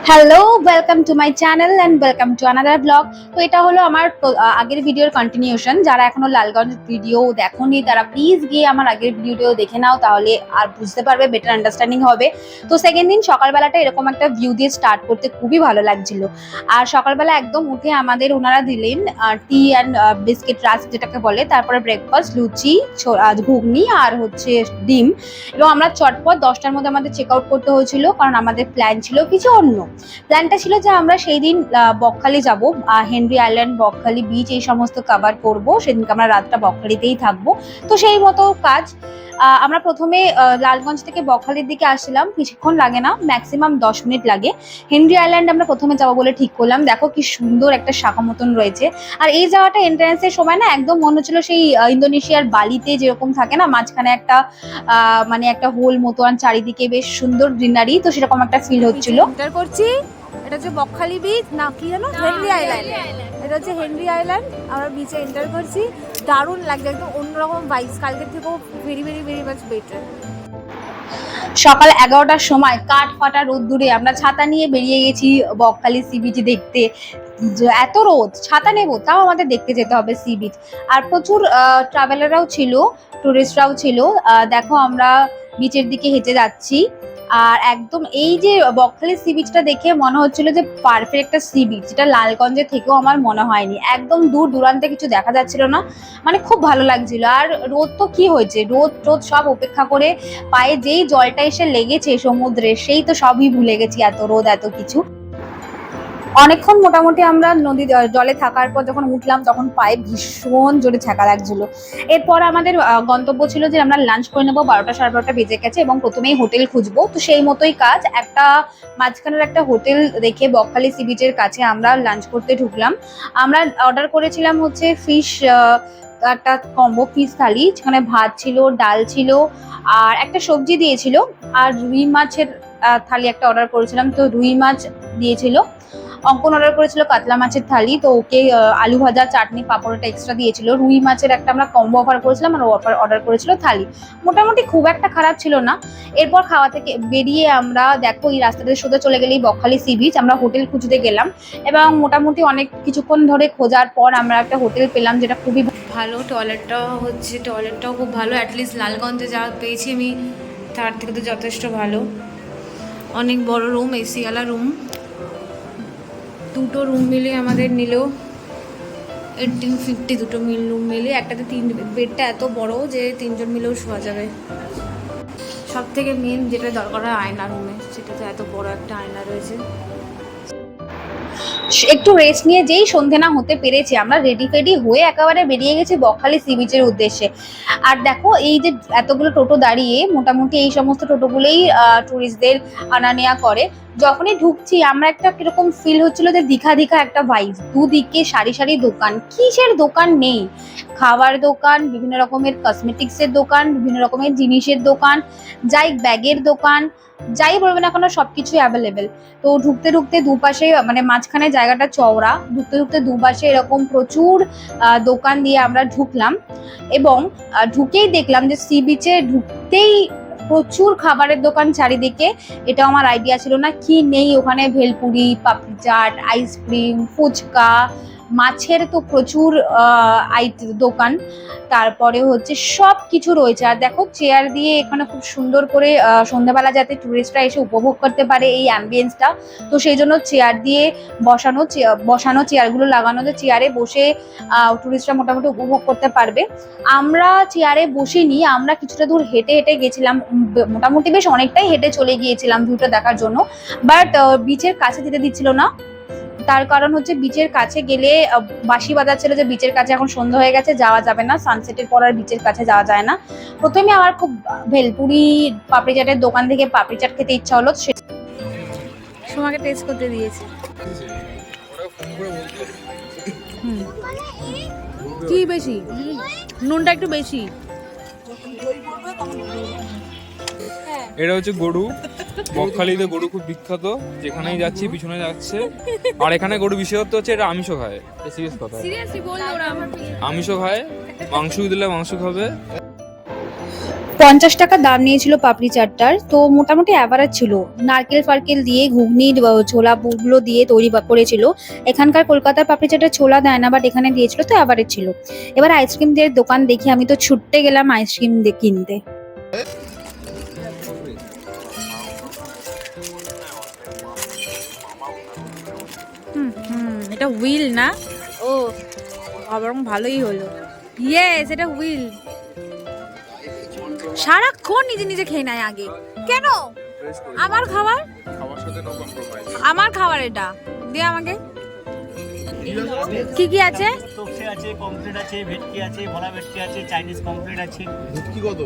Hello, welcome to my channel and welcome to another blog. তো এটা হলো আমার আগের ভিডিওর কন্টিনিউশন। যারা এখনো লালগঞ্জ ভিডিও দেখোনি তারা প্লিজ গিয়ে আমার আগের ভিডিও দেখে নাও, তাহলে আর বুঝতে পারবে, বেটার আন্ডারস্ট্যান্ডিং হবে। তো সেকেন্ড দিন সকালবেলাটা এরকম একটা ভিউ দিয়ে স্টার্ট করতে খুবই ভালো লাগছিল। আর সকালবেলা একদম উঠে আমাদের ওনারা দিলেন টি অ্যান্ড বিস্কিট রাস্ক যেটাকে বলে, তারপরে ব্রেকফাস্ট, লুচি, ঘুগনি আর হচ্ছে ডিম। এবং আমরা চটপট 10টার মধ্যে আমাদের চেক আউট করতে হয়েছিল, কারণ আমাদের প্ল্যান ছিল কিছু অন্য। প্ল্যানটা ছিল যে আমরা সেই দিন বকখালি যাব, হেনরি আইল্যান্ড, বকখালি বিচ, এই সমস্ত কভার করব। সেদিনকে আমরা রাতটা বকখালিতেই থাকবো। তো সেই মতো কাজ। আমরা প্রথমে লালগঞ্জ থেকে বকখালির দিকে আসছিলাম, কিছুক্ষণ লাগে না, ম্যাক্সিমাম 10 মিনিট লাগে। হেনরি আইল্যান্ড আমরা প্রথমে যাবো বলে ঠিক করলাম। দেখো কি সুন্দর একটা শাখা মতন রয়েছে। আর এই জায়গাটা এন্ট্রান্সের সময় না একদম মনে হচ্ছিল সেই ইন্দোনেশিয়ার বালিতে যেরকম থাকে না, মাঝখানে একটা মানে একটা হোল মতন, চারিদিকে বেশ সুন্দর গ্রিনারি, তো সেরকম একটা ফিল হচ্ছিল। এন্টার করছি। এটা হচ্ছে বকখালি বিচ, না কি জানো, হেনরি আইল্যান্ড। এটা হচ্ছে হেনরি আইল্যান্ড। আমরা বিচে এন্টার করছি। দারুণ লাগছে, একদম অন্যরকম ভাইবস, কালকের থেকেও very very very much better. সকাল 11টার সময় কাঠ ফাটা রোদ্দুরে আমরা ছাতা নিয়ে বেরিয়ে গেছি বকখালি সি বিচ দেখতে। এত রোদ, ছাতা নেবো তাও আমাদের দেখতে যেতে হবে সি বিচ। আর প্রচুর ট্রাভেলাররাও ছিল, টুরিস্টরাও ছিল। দেখো আমরা বিচের দিকে হেঁটে যাচ্ছি। আর একদম এই যে বকখালি সি বিচটা দেখে মনে হচ্ছিল যে পারফেক্ট একটা সি বিচ, যেটা লালগঞ্জে থেকেও আমার মনে হয়নি। একদম দূর দূরান্তে কিছু দেখা যাচ্ছিল না, মানে খুব ভালো লাগছিল। আর রোদ তো কি হয়েছে, রোদ টোদ সব উপেক্ষা করে পায়ে যেই জলটা এসে লেগেছে সমুদ্রে, সেই তো সবই ভুলে গেছি, এত রোদ এত কিছু। অনেকক্ষণ মোটামুটি আমরা নদী জলে থাকার পর যখন উঠলাম তখন পায়ে ভীষণ জোরে ছ্যাঁকা লাগছিল। এরপর আমাদের গন্তব্য ছিল যে আমরা লাঞ্চ করে নেবো, 12টা সাড়ে 12টা বেজে গেছে, এবং প্রথমেই হোটেল খুঁজবো। তো সেই মতোই কাজ, একটা মাঝখানের একটা হোটেল দেখে বকখালি সি বিচের কাছে আমরা লাঞ্চ করতে ঢুকলাম। আমরা অর্ডার করেছিলাম হচ্ছে ফিশ, একটা কম্বো ফিশ থালি, যেখানে ভাত ছিল, ডাল ছিল, আর একটা সবজি দিয়েছিল। আর রুই মাছের থালি একটা অর্ডার করেছিলাম, তো রুই মাছ দিয়েছিল। অঙ্কন অর্ডার করেছিল কাতলা মাছের থালি, তো ওকে আলু ভাজা, চাটনি, পাঁপড়টা এক্সট্রা দিয়েছিল। রুই মাছের একটা আমরা কম্বো অফার করেছিলাম, আর অর্ডার করেছিল থালি। মোটামুটি খুব একটা খারাপ ছিল না। এরপর খাওয়া থেকে বেরিয়ে আমরা, দেখো এই রাস্তাতে সোজা চলে গেলেই বকখালি সি বিচ, আমরা হোটেল খুঁজতে গেলাম। এবং মোটামুটি অনেক কিছুক্ষণ ধরে খোঁজার পর আমরা একটা হোটেল পেলাম, যেটা খুবই ভালো। টয়লেটটাও খুব ভালো। অ্যাটলিস্ট লালগঞ্জে যা পেয়েছি আমি তার থেকে তো যথেষ্ট ভালো। অনেক বড় রুম, এসিওয়ালা রুম। দুটো রুম মিলে আমাদের নিল 1850। দুটো রুম মিলে একটাতে 3 বেডটা এত বড় যে 3জন মিলেও শোয়া যাবে। সব থেকে মেন যেটা দরকার হয় আয়না রুমে, সেটাতে এত বড় একটা আয়না রয়েছে। একটু রেস্ট নিয়ে যেই সন্ধে না হতে পেরেছি, আমরা রেডি ফেডি হয়ে একেবারে বেরিয়ে গেছি বকখালি সি বিচের উদ্দেশ্যে। আর দেখো এই যে এতগুলো টোটো দাঁড়িয়ে, মোটামুটি এই সমস্ত টোটোগুলোই টুরিস্টদের আনা নেওয়া করে। যখনই ঢুকছি আমরা একটা কিরকম ফিল হচ্ছিল যে দীঘা দীঘা একটা ভাইব। দুদিকে সারি সারি দোকান, কিসের দোকান নেই, খাবার দোকান, বিভিন্ন রকমের কসমেটিক্সের দোকান, বিভিন্ন রকমের জিনিসের দোকান, যাই ব্যাগের দোকান, যাই বলবে না কেন সবকিছুই অ্যাভেলেবেল। তো ঢুকতে ঢুকতে দুপাশে, মানে মাঝখানে জায়গাটা চওড়া, ঢুকতে ঢুকতে দুপাশে এরকম প্রচুর দোকান দিয়ে আমরা ঢুকলাম। এবং ঢুকেই দেখলাম যে সি বিচে ঢুকতেই প্রচুর খাবারের দোকান চারিদিকে। এটা আমার আইডিয়া ছিল না কি নেই ওখানে। ভেলপুরি, পাপড়ি চাট, আইসক্রিম, ফুচকা, মাছের তো প্রচুর দোকান। তারপরে হচ্ছে সব কিছু রয়েছে। আর দেখো চেয়ার দিয়ে এখানে খুব সুন্দর করে সন্ধ্যাবেলা যাতে টুরিস্টরা এসে উপভোগ করতে পারে এই অ্যাম্বিয়েন্সটা, তো সেই জন্য চেয়ার দিয়ে বসানো চেয়ারগুলো লাগানো, যে চেয়ারে বসে টুরিস্টরা মোটামুটি উপভোগ করতে পারবে। আমরা চেয়ারে বসিনি, আমরা কিছুটা দূর হেঁটে হেঁটে গেছিলাম, মোটামুটি বেশ অনেকটাই হেঁটে চলে গিয়েছিলাম ভিউটা দেখার জন্য। বাট বিচের কাছে যেতে দিচ্ছিল না, তার কারণ হচ্ছে বিচের কাছে গেলে বাঁশি বাজাচ্ছিল যে বিচের কাছে এখন সন্ধ্যা হয়ে গেছে, যাওয়া যাবে না, সানসেটের পর আর বিচের কাছে যাওয়া যায় না। প্রথমে আমার খুব ভেলপুরি পাপড়ি চাটের দোকান থেকে পাপড়ি চাট খেতে ইচ্ছা হলো, তোমাকে টেস্ট করতে দিয়েছি। কি বেশি, নুনটা একটু বেশি। এটা হচ্ছে গরু, বকখালিতে গরু খুব বিখ্যাত, যেখানেই যাচ্ছি পিছনে যাচ্ছে। আর এখানে গরু বিশেষত্ব হচ্ছে এটা আমিষ খায়, সিরিয়াস কথা, আমিষ খায়, মাংস দিলে মাংস খাবে। 50 টাকা দাম নিয়েছিল পাপড়ি চাটটার, তো মোটামুটি অ্যাভারেজ ছিল। নারকেল ফারকেল দিয়ে ঘুগনি ছোলা গুলো দিয়ে তৈরি করেছিল। এখানকার কলকাতার পাপড়ি চাটের ছোলা দেয় না, বাট এখানে দিয়েছিল, তো অ্যাভারেজ ছিল। এবার আইসক্রিম দিয়ে দোকান দেখি আমি তো ছুটতে গেলাম আইসক্রিম কিনতে। এটা হুইল না? ও আবার ভালোই হলো। ইয়েস, এটা হুইল। সারাক্ষণ নিজে নিজে খেয়ে নেয় আগে। কেন? আমার খাবার, আমার খাবার এটা দে আমাকে। কি কি আছে? তোপসে আছে, কমপ্লিট আছে, ভেটকি আছে, ভোলা ভেটকি আছে, চাইনিজ কমপ্লিট আছে। ভেটকি কত?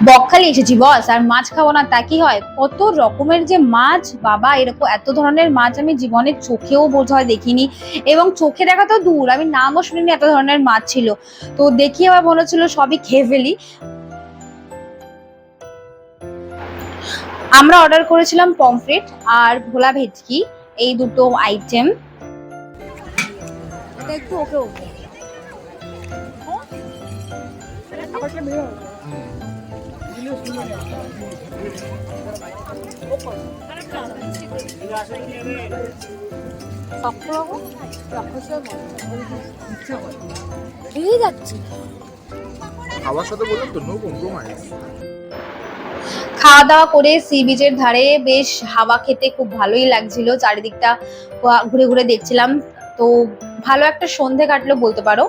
বকখালি এসেছি বস, আর মাছ খাবো না তা কি হয়? কত রকমের যে মাছ বাবা, এরকম এত ধরনের মাছ আমি জীবনের চোখেও বোধহয় দেখিনি, এবং চোখে দেখা তো দূর, আমি নামও শুনিনি এত ধরনের মাছ ছিল। তো দেখি আবার মনে হচ্ছিল সবই খেয়ে ফেলি। আমরা অর্ডার করেছিলাম পমফ্রেট আর ভোলা ভেটকি, এই দুটো আইটেম। এটা একটু ওকে ওকে। খেয়ে যাচ্ছি। খাবার সাথে বললাম তো, নো কম্প্রোমাইজ। খাওয়া দাওয়া করে সি বিচের ধারে বেশ হাওয়া খেতে খুব ভালোই লাগছিল, চারিদিকটা ঘুরে ঘুরে দেখছিলাম। তো ভালো একটা সন্ধে কাটলো বলতে পারো।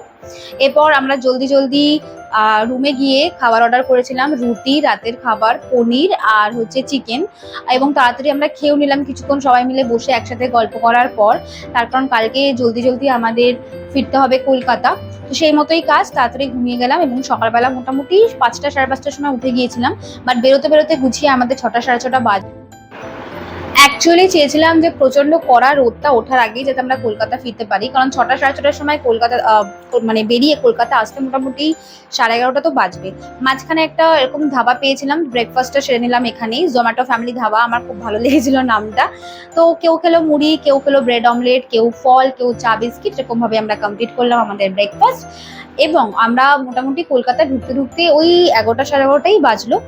এরপর আমরা জলদি জলদি রুমে গিয়ে খাবার অর্ডার করেছিলাম, রুটি, রাতের খাবার, পনির আর হচ্ছে চিকেন, এবং তাড়াতাড়ি আমরা খেয়েও নিলাম কিছুক্ষণ সবাই মিলে বসে একসাথে গল্প করার পর। তার কারণ কালকে জলদি জলদি আমাদের ফিরতে হবে কলকাতা, তো সেই মতোই কাজ, তাড়াতাড়ি ঘুমিয়ে গেলাম এবং সকালবেলা মোটামুটি 5টা সাড়ে 5টার সময় উঠে গিয়েছিলাম, বাট বেরোতে বেরোতে গুছিয়ে আমাদের 6টা সাড়ে 6টা বাজে। অ্যাকচুয়ালি চেয়েছিলাম যে প্রচন্ড কড়া রোদটা ওঠার আগেই যাতে আমরা কলকাতা ফিরতে পারি, কারণ 6টা সাড়ে 6টার সময় কলকাতা মানে বেরিয়ে কলকাতা আসতে মোটামুটি 11:30টা তো বাজবে। মাঝখানে একটা এরকম ধাবা পেয়েছিলাম, ব্রেকফাস্টটা সেরে নিলাম এখানেই, জোম্যাটো ফ্যামিলি ধাবা, আমার খুব ভালো লেগেছিল নামটা। তো কেউ খেলো মুড়ি, কেউ খেলো ব্রেড অমলেট, কেউ ফল, কেউ চা বিস্কিট, এরকম ভাবে আমরা কমপ্লিট করলাম আমাদের ব্রেকফাস্ট। এবং আমরা মোটামুটি কলকাতা ঢুকতে ঢুকতে ওই 11টা সাড়ে 11টাই বাজলো।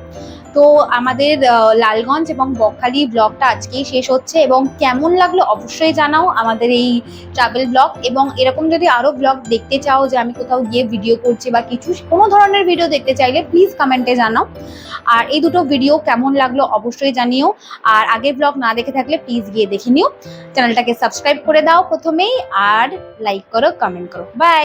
তো আমাদের লালগঞ্জ এবং বকখালি ব্লগটা আজকেই শেষ হচ্ছে, এবং কেমন লাগলো অবশ্যই জানাও আমাদের এই ট্রাভেল ব্লগ। এবং এরকম যদি আরো ব্লগ দেখতে চাও, যে আমি কোথাও গিয়ে ভিডিও করছি বা কিছু কোনো ধরনের ভিডিও দেখতে চাইলে প্লিজ কমেন্টে জানাও। আর এই দুটো ভিডিও কেমন লাগলো অবশ্যই জানিও, আর আগের ব্লগ না দেখে থাকলে প্লিজ গিয়ে দেখে নিও। চ্যানেলটাকে সাবস্ক্রাইব করে দাও প্রথমেই, আর লাইক করো, কমেন্ট করো। বাই।